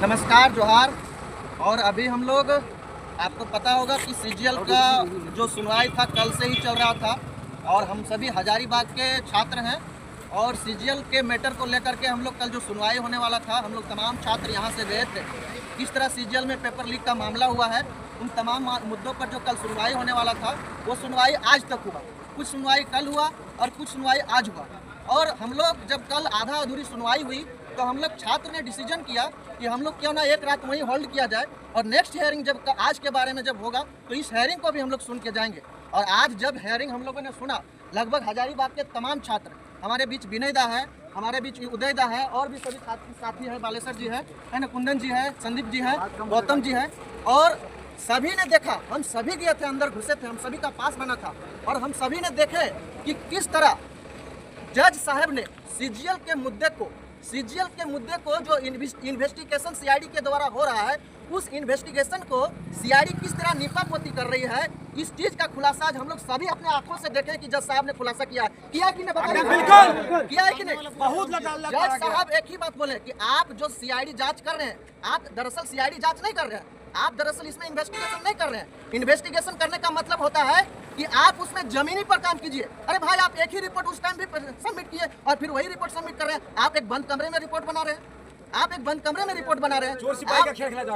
नमस्कार, जोहार। और अभी हम लोग, आपको पता होगा कि सीजीएल का जो सुनवाई था कल से ही चल रहा था और हम सभी हजारीबाग के छात्र हैं और सीजीएल के मैटर को लेकर के हम लोग कल जो सुनवाई होने वाला था, हम लोग तमाम छात्र यहाँ से गए थे। किस तरह सीजीएल में पेपर लीक का मामला हुआ है, उन तमाम मुद्दों पर जो कल सुनवाई होने वाला था, वो सुनवाई आज तक हुआ। कुछ सुनवाई कल हुआ और कुछ सुनवाई आज हुआ। और हम लोग जब कल आधा अधूरी सुनवाई हुई तो हम लोग छात्र ने डिसीजन किया कि हम लोग क्यों ना एक रात वहीं होल्ड किया जाए और नेक्स्ट हेयरिंग जब आज के बारे में जब होगा तो इस हेयरिंग को भी हम लोग सुन के जाएंगे। और आज जब हेयरिंग हम लोगों ने सुना, लगभग हजारीबाग के तमाम छात्र, हमारे बीच विनय दा है, हमारे बीच उदय दा है और भी सभी साथी है, बालेश्वर जी है ना, कुंदन जी है, संदीप जी है, गौतम जी है, और सभी ने देखा। हम सभी गए थे, अंदर घुसे थे, हम सभी का पास बना था और हम सभी ने देखे कि किस तरह जज साहब ने सीजीएल के मुद्दे को जो इन्वेस्टिगेशन सीआईडी के द्वारा हो रहा है, उस इन्वेस्टिगेशन को सीआईडी किस तरह नीपापोती कर रही है, इस चीज का खुलासा आज हम लोग सभी अपने आंखों से देखें कि जज साहब ने खुलासा किया है कि नहीं, बताइए। बिल्कुल किया है कि नहीं? बहुत जज साहब एक ही बात बोले कि आप जो सीआईडी जांच कर रहे हैं, आप दरअसल सीआईडी जांच नहीं कर रहे हैं, आप दरअसल इसमें इन्वेस्टिगेशन नहीं कर रहे हैं। इन्वेस्टिगेशन करने का मतलब होता है कि आप उसमें जमीनी पर काम कीजिए। अरे भाई, आप एक ही रिपोर्ट उस टाइम भी सबमिट किए और फिर वही रिपोर्ट सबमिट कर रहे हैं। आप एक बंद कमरे में रिपोर्ट बना रहे हैं,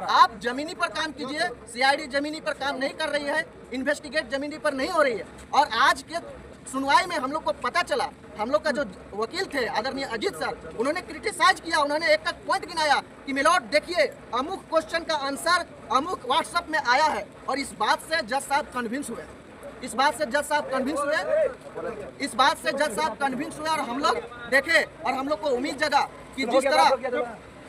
आप जमीनी पर काम कीजिए। सीआईडी जमीनी पर काम नहीं कर रही है, इन्वेस्टिगेट जमीनी पर नहीं हो रही है। और आज के सुनवाई में हम लोग को पता चला, हम लोग का जो वकील थे आदरणीय अजीत सर, उन्होंने क्रिटिसाइज किया, उन्होंने एक पॉइंट गिनाया कि मिलोड देखिए, अमुक क्वेश्चन का आंसर अमुक व्हाट्सएप में आया है। और इस बात से जज साहब कन्विंस हुए, और हम लोग देखे और हम लोग को उम्मीद जगा कि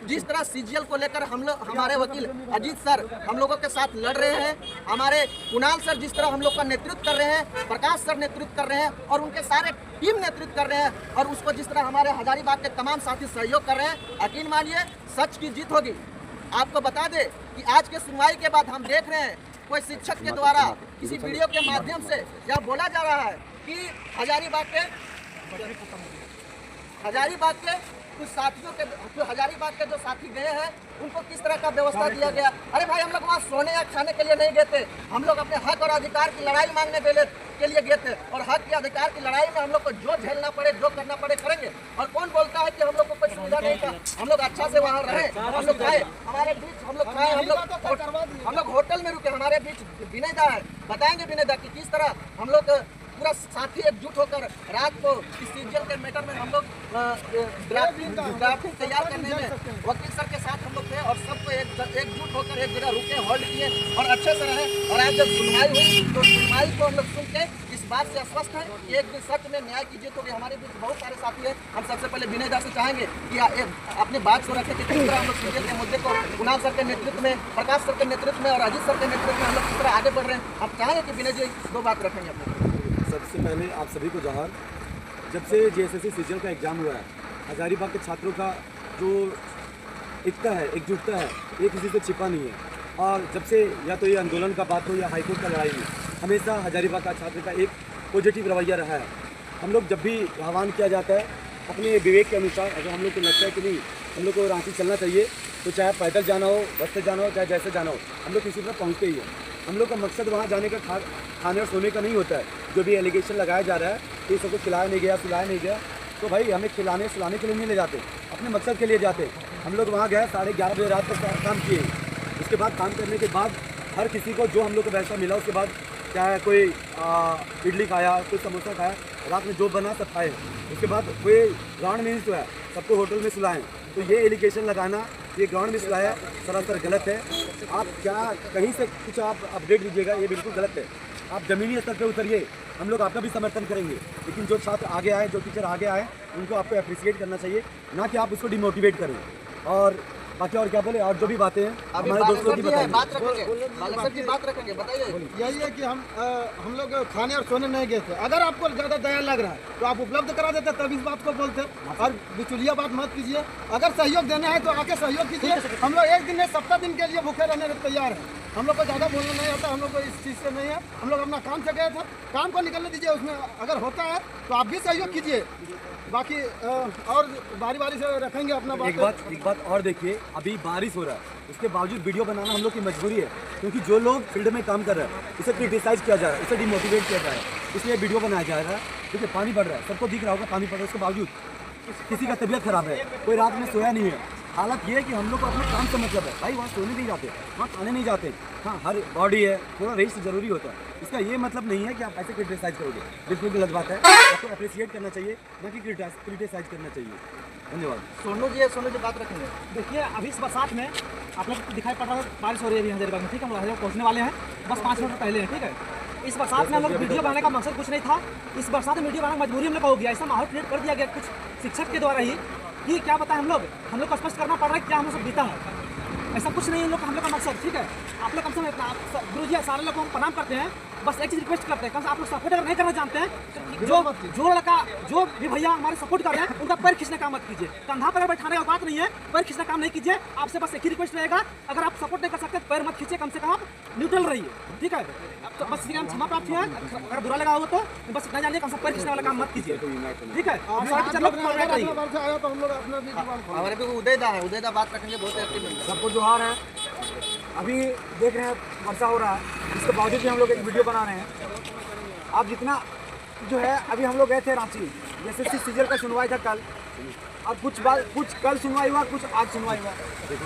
जिस तरह सीजीएल को लेकर हमारे वकील अजीत सर हम लोगों के साथ लड़ रहे हैं, हमारे कुणाल सर जिस तरह हम लोग का नेतृत्व कर रहे हैं, प्रकाश सर नेतृत्व कर रहे हैं और उनके सारे टीम नेतृत्व कर रहे हैं, और उसको जिस तरह हमारे हजारीबाग के तमाम साथी सहयोग कर रहे हैं, यकीन मानिए सच की जीत होगी। आपको बता दे कि आज के सुनवाई के बाद हम देख रहे हैं कोई शिक्षक के द्वारा किसी वीडियो के माध्यम से यह बोला जा रहा है कि हजारीबाग के कुछ साथियों के, जो हजारीबाग के जो साथी गए हैं, उनको किस तरह का व्यवस्था दिया गया। अरे भाई, हम लोग वहाँ सोने या खाने के लिए नहीं गए थे, हम लोग अपने हक और अधिकार की लड़ाई मांगने के लिए गए थे। और हक के अधिकार की लड़ाई में हम लोग को जो झेलना पड़े, जो करना पड़े करेंगे। और कौन बोलता है कि हम लोग को कोई सुविधा नहीं था? हम लोग अच्छा से वहाँ रहे, हम लोग खाए, हमारे बीच हम लोग खाए, हम लोग होटल में रुके, हमारे बीच विनय दा है। बताएंगे विनय दा कि किस तरह हम लोग पूरा साथी एकजुट होकर रात को इस सीजीएल के मैटर में हम लोग ड्राफ्टिंग तैयार करने में वकील सर के साथ हम लोग थे और सबको एकजुट होकर एक जगह रुके, होल्ड किए और अच्छे से रहे। और आज जब सुनवाई हुई तो सुनवाई को हम लोग सुन के इस बात से आश्वस्त है कि एक दिन सत्य में न्याय कीजिए। तो हमारे बीच बहुत सारे साथी हैं। हम सबसे पहले विनय दा से चाहेंगे कि अपनी बात को रखें कि किस तरह हम लोग सीजीएल के मुद्दे को कुणाल सर के नेतृत्व में, प्रकाश सर के नेतृत्व में और अजीत सर के नेतृत्व में हम लोग किस तरह आगे बढ़ रहे हैं। हम चाहेंगे कि विनय जी दो बात रखेंगे अपने। सबसे पहले आप सभी को जोहार। जब से जेएसएससी सीजीएल का एग्ज़ाम हुआ है, हजारीबाग के छात्रों का जो एकता है, एकजुटता है, ये किसी से छिपा नहीं है। और जब से या तो ये आंदोलन का बात हो या हाईकोर्ट का लड़ाई हो, हमेशा हजारीबाग का छात्र का एक पॉजिटिव रवैया रहा है। हम लोग जब भी आह्वान किया जाता है, अपने विवेक के अनुसार अगर हम लोग को लगता है कि नहीं हम लोग को रांची चलना चाहिए, तो चाहे पैदल जाना हो, बस से जाना हो, चाहे जैसे जाना हो, हम लोग किसी तरह पहुँचते ही हैं। हम लोग का मकसद वहाँ जाने का खाने और सोने का नहीं होता है। जो भी एलिगेशन लगाया जा रहा है कि ये सबको खिलाया नहीं गया, पिलाया नहीं गया, तो भाई हमें खिलाने सुलाने के लिए नहीं ले जाते, अपने मकसद के लिए जाते। हम लोग वहाँ गए, 11:30 बजे रात तक काम किए। उसके बाद काम करने के बाद हर किसी को जो हम लोग को पैसा मिला, उसके बाद चाहे कोई इडली खाया, कोई समोसा खाया, रात में जो बना सब खाए। उसके बाद कोई ग्राउंड में नहीं सोया, सबको होटल में सुलाएँ। तो ये एलिगेशन लगाना, ये ग्राउंड में सुलाया, सरासर गलत है। आप क्या कहीं से कुछ आप अपडेट लीजिएगा, ये बिल्कुल गलत है। आप ज़मीनी स्तर पे उतरिए, हम लोग आपका भी समर्थन करेंगे। लेकिन जो छात्र आगे आए, जो टीचर आगे आए, उनको आपको अप्रिसिएट करना चाहिए, ना कि आप उसको डिमोटिवेट करें। और बाकी और क्या बोले, और जो भी बातें हैं हमारे दोस्तों की बताइए। यही है कि हम लोग खाने और सोने नहीं गए थे। अगर आपको ज़्यादा दया लग रहा है तो आप उपलब्ध करा देते, तब इस बात को बोलते। और बिचुलिया बात मत कीजिए। अगर सहयोग देना है तो आके सहयोग कीजिए। हम लोग एक दिन में 70 दिन के लिए भूखे रहने को तैयार हैं। हम लोग को ज़्यादा बोलना नहीं आता, हम लोग को इस चीज़ से नहीं है। हम लोग अपना काम से गए थे, काम को निकलने दीजिए, उसमें अगर होता है तो आप भी सहयोग कीजिए। बाकी और बारी बारी से रखेंगे अपना एक बात और देखिए, अभी बारिश हो रहा है, उसके बावजूद वीडियो बनाना हम लोग की मजबूरी है, क्योंकि जो लोग फील्ड में काम कर रहे हैं उसे क्रिटिसाइज किया जा रहा है, उसे डिमोटिवेट किया जा रहा है, इसलिए वीडियो बनाया जा रहा है। क्योंकि पानी बढ़ रहा है, सबको दिख रहा होगा पानी पड़ रहा है, उसके बावजूद किसी का तबीयत खराब है, कोई रात में सोया नहीं है। हालत ये है कि हम लोग को अपने काम से मतलब है भाई, वहाँ सोने नहीं जाते, वहाँ खाने नहीं जाते। हाँ, हर बॉडी है, थोड़ा रेस्ट जरूरी होता है, इसका ये मतलब नहीं है कि आप ऐसे क्रिटिसाइज करोगे, बिल्कुल गलत बात है। आपको अप्रिशिएट करना चाहिए, ना कि क्रिटिसाइज करना चाहिए। धन्यवाद। सोनू जी बात रखेंगे। देखिए, अभी इस बरसात में आप लोग दिखाई पड़ रहा है, बारिश हो रही है अभी हजारीबाग में, ठीक है। हम लोग पहुँचने वाले हैं, बस 5 मिनट पहले हैं, ठीक है। इस बरसात में हम लोग वीडियो बनाने का मकसद कुछ नहीं था, इस बरसात में वीडियो बनाने की मजबूरी हम लोग का हो गया। ऐसा माहौल क्रिएट कर दिया गया कुछ शिक्षक के द्वारा ही कि क्या बताएं हम लोग को स्पष्ट करना पड़ रहा है क्या हम सब बीता है। ऐसा कुछ नहीं है हम लोग का मकसद, ठीक है। आप लोग कम से कम गुरु जी सारे लोग को हम प्रणाम करते हैं, बस एक चीज़ रिक्वेस्ट करते हैं, कम से आप लोग सपोर्ट अगर नहीं करना जानते हैं, जो लड़का जो भी भैया हमारे सपोर्ट कर रहे हैं उनका पैर खींचने का मत कीजिए, कंधा पर बैठाने का बात नहीं है, पैर खींचने का काम नहीं कीजिए। आपसे बस एक ही रिक्वेस्ट रहेगा, अगर आप सपोर्ट नहीं कर सकते पैर मत खींचिए, कम से कम आप न्यूट्रल रहिए, ठीक है। तो बस इसलिए हम क्षमा प्राप्त है, अगर बुरा लगा हो तो बस इतना जानिए, कम से पैर खींचने वाला काम मत कीजिए, ठीक है। हमारे भी उदयदा बात रखेंगे, बहुत एक्टिव है। सबको जोहार है। अभी देख रहे हैं वर्षा हो रहा है, इसके बावजूद भी हम लोग एक वीडियो बना रहे हैं। आप जितना जो है, अभी हम लोग गए थे रांची, जैसे सीजन का सुनवाई था कल, और कुछ कल सुनवाई हुआ, कुछ आज सुनवाई हुआ।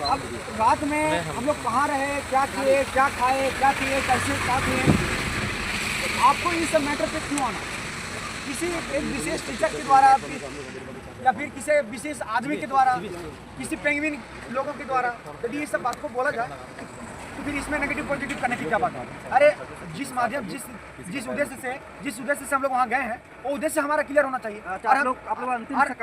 अब रात में हम लोग कहाँ रहे, क्या किए, क्या खाए, क्या पिए, कैसे क्या किए, आपको इन सब मैटर पे क्यों आना? किसी एक विशेष टीचर के द्वारा या फिर किसी विशेष आदमी के द्वारा, किसी पेंगुइन लोगों के द्वारा यदि ये सब बात को बोला जाए तो फिर इसमें नेगेटिव पॉजिटिव करने की क्या बात है? अरे जिस उद्देश्य से हम लोग वहाँ गए हैं, वो उद्देश्य हमारा क्लियर होना चाहिए।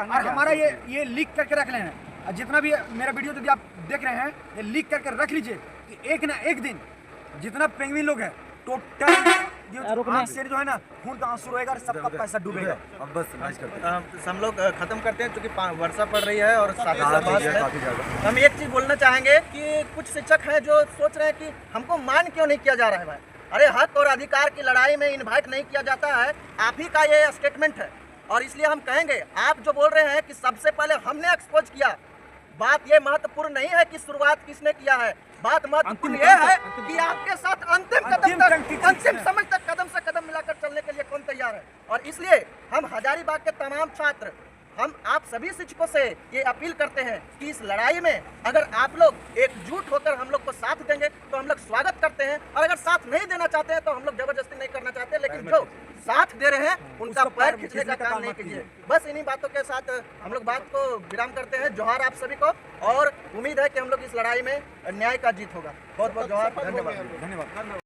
और हमारा ये लीक करके रख ले हैं, जितना भी मेरा वीडियो यदि आप देख रहे हैं, ये लीक करके रख लीजिए कि एक ना एक दिन जितना पेंगुइन लोग है टोटल आँख से जो है ना खून का आंसू रहेगा और सबका पैसा डूबेगा। अब बस मैच करते हैं, हम लोग खत्म करते हैं, क्योंकि वर्षा पड़ रही है और हम एक चीज़ बोलना चाहेंगे कि कुछ शिक्षक हैं जो सोच रहे हैं कि हमको मान क्यों नहीं किया जा रहा है भाई। अरे हक और अधिकार की लड़ाई में इन्वाइट नहीं किया जाता है, आप ही का ये स्टेटमेंट है, और इसलिए हम कहेंगे आप जो बोल रहे हैं कि सबसे पहले हमने एक्सपोज किया, बात ये महत्वपूर्ण नहीं है कि शुरुआत किसने किया है, बात महत्वपूर्ण ये है कि आपके साथ अंतिम समय तक कदम से कदम मिलाकर चलने के लिए कौन तैयार है। और इसलिए हम हजारीबाग के तमाम छात्र, हम आप सभी शिक्षकों से ये अपील करते हैं कि इस लड़ाई में अगर आप लोग एकजुट होकर हम लोग को साथ देंगे तो हम लोग स्वागत करते हैं, और अगर साथ नहीं देना चाहते हैं तो हम लोग जबरदस्ती नहीं करना चाहते, लेकिन जो साथ दे रहे हैं उनका पैर खींचने का काम नहीं कीजिए। बस इन्हीं बातों के साथ हम लोग बात को विराम करते हैं। जोहार आप सभी को, और उम्मीद है कि हम लोग इस लड़ाई में न्याय का जीत होगा। बहुत बहुत जोहार, धन्यवाद।